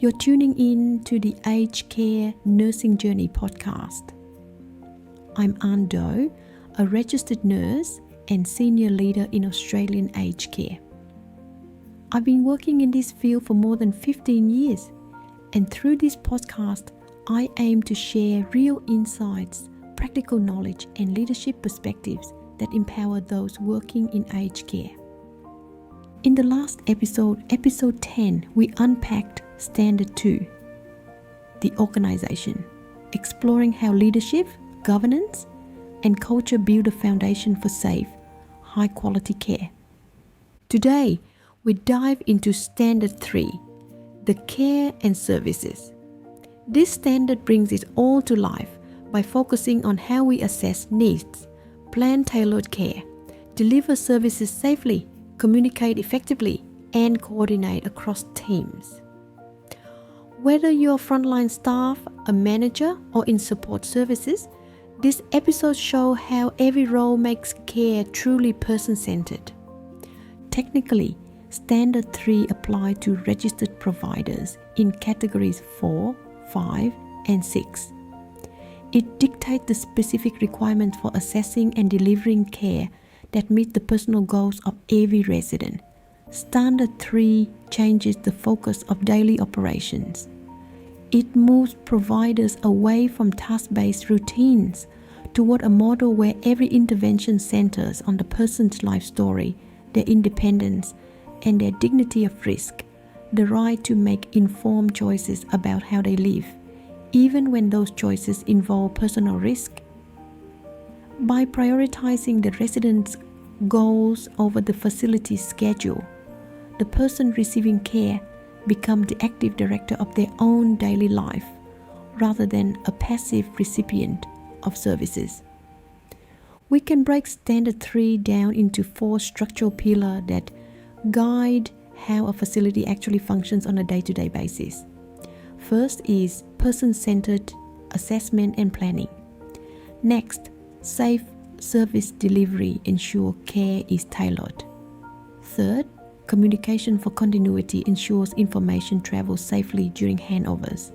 You're tuning in to the Aged Care Nursing Journey podcast. I'm Ann Doe, a registered nurse and senior leader in Australian aged care. I've been working in this field for more than 15 years, and through this podcast, I aim to share real insights, practical knowledge, and leadership perspectives that empower those working in aged care. In the last episode 10, we unpacked Standard 2, the organization, exploring how leadership, governance, and culture build a foundation for safe, high-quality care. Today, we dive into Standard 3, the care and services. This standard brings it all to life by focusing on how we assess needs, plan tailored care, deliver services safely, communicate effectively, and coordinate across teams. Whether you're frontline staff, a manager, or in support services, this episode shows how every role makes care truly person-centered. Technically, Standard 3 apply to registered providers in categories 4, 5, and 6. It dictates the specific requirements for assessing and delivering care that meet the personal goals of every resident. Standard 3 changes the focus of daily operations. It moves providers away from task-based routines toward a model where every intervention centers on the person's life story, their independence, and their dignity of risk, the right to make informed choices about how they live, even when those choices involve personal risk. By prioritizing the resident's goals over the facility's schedule, the person receiving care becomes the active director of their own daily life rather than a passive recipient of services. We can break Standard 3 down into 4 structural pillars that guide how a facility actually functions on a day-to-day basis. First is person-centered assessment and planning. Next, safe service delivery ensures care is tailored. Third, communication for continuity ensures information travels safely during handovers.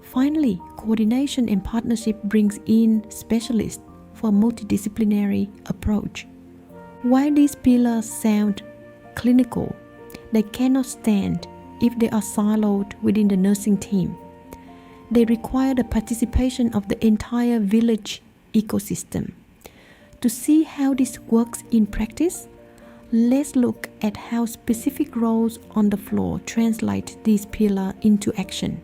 Finally, coordination and partnership brings in specialists for a multidisciplinary approach. While these pillars sound clinical, they cannot stand if they are siloed within the nursing team. They require the participation of the entire village ecosystem. To see how this works in practice, let's look at how specific roles on the floor translate these pillars into action.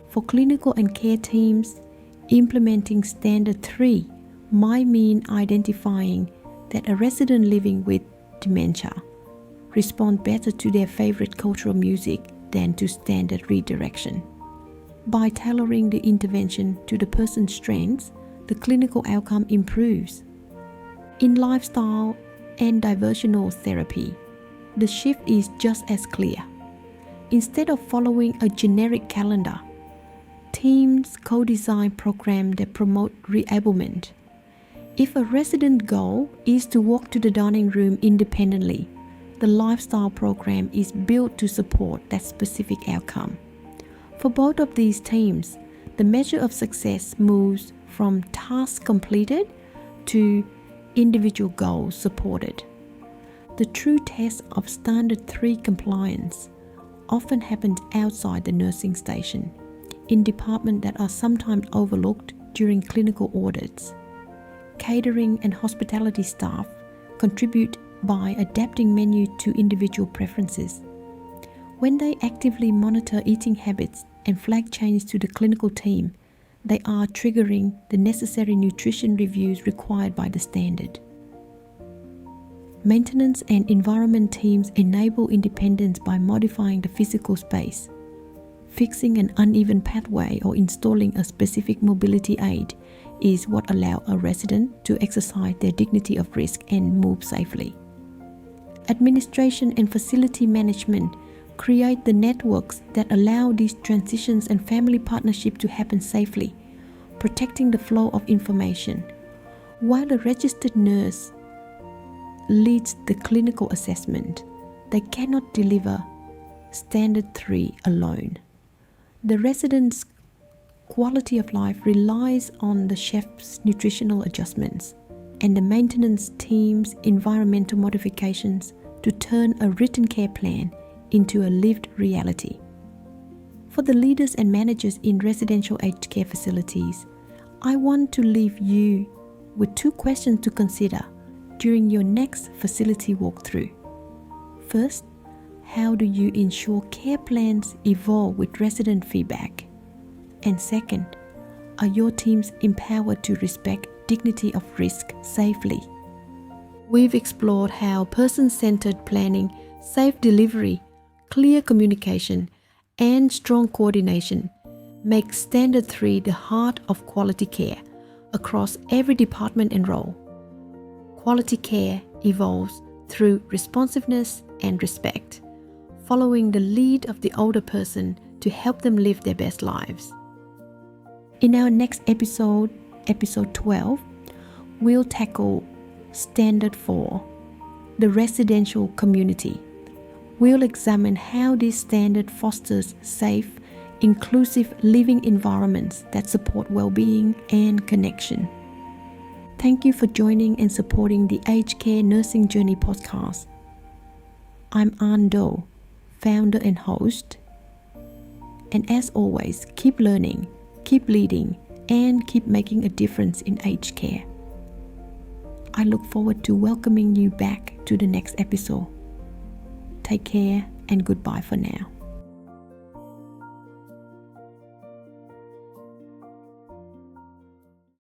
For clinical and care teams, implementing Standard 3 might mean identifying that a resident living with dementia respond better to their favorite cultural music than to standard redirection. By tailoring the intervention to the person's strengths, the clinical outcome improves. In lifestyle and diversional therapy, the shift is just as clear. Instead of following a generic calendar, teams co-design programs that promote reablement. If a resident goal is to walk to the dining room independently, the lifestyle program is built to support that specific outcome. For both of these teams, the measure of success moves from task completed to individual goals supported. The true test of Standard 3 compliance often happens outside the nursing station, in departments that are sometimes overlooked during clinical audits. Catering and hospitality staff contribute by adapting menu to individual preferences. When they actively monitor eating habits and flag changes to the clinical team, they are triggering the necessary nutrition reviews required by the standard. Maintenance and environment teams enable independence by modifying the physical space. Fixing an uneven pathway or installing a specific mobility aid is what allows a resident to exercise their dignity of risk and move safely. Administration and facility management create the networks that allow these transitions and family partnership to happen safely, protecting the flow of information. While the registered nurse leads the clinical assessment, they cannot deliver Standard 3 alone. The residents' quality of life relies on the chef's nutritional adjustments and the maintenance team's environmental modifications to turn a written care plan into a lived reality. For the leaders and managers in residential aged care facilities, I want to leave you with 2 questions to consider during your next facility walkthrough. First, how do you ensure care plans evolve with resident feedback? And second, are your teams empowered to respect dignity of risk safely? We've explored how person-centered planning, safe delivery, clear communication, and strong coordination make Standard 3 the heart of quality care across every department and role. Quality care evolves through responsiveness and respect, following the lead of the older person to help them live their best lives. In our next episode, episode 12, we'll tackle Standard 4, the residential community. We'll examine how this standard fosters safe, inclusive living environments that support well-being and connection. Thank you for joining and supporting the Aged Care Nursing Journey podcast. I'm An Do, founder and host. And as always, keep learning, keep leading, and keep making a difference in aged care. I look forward to welcoming you back to the next episode. Take care and goodbye for now.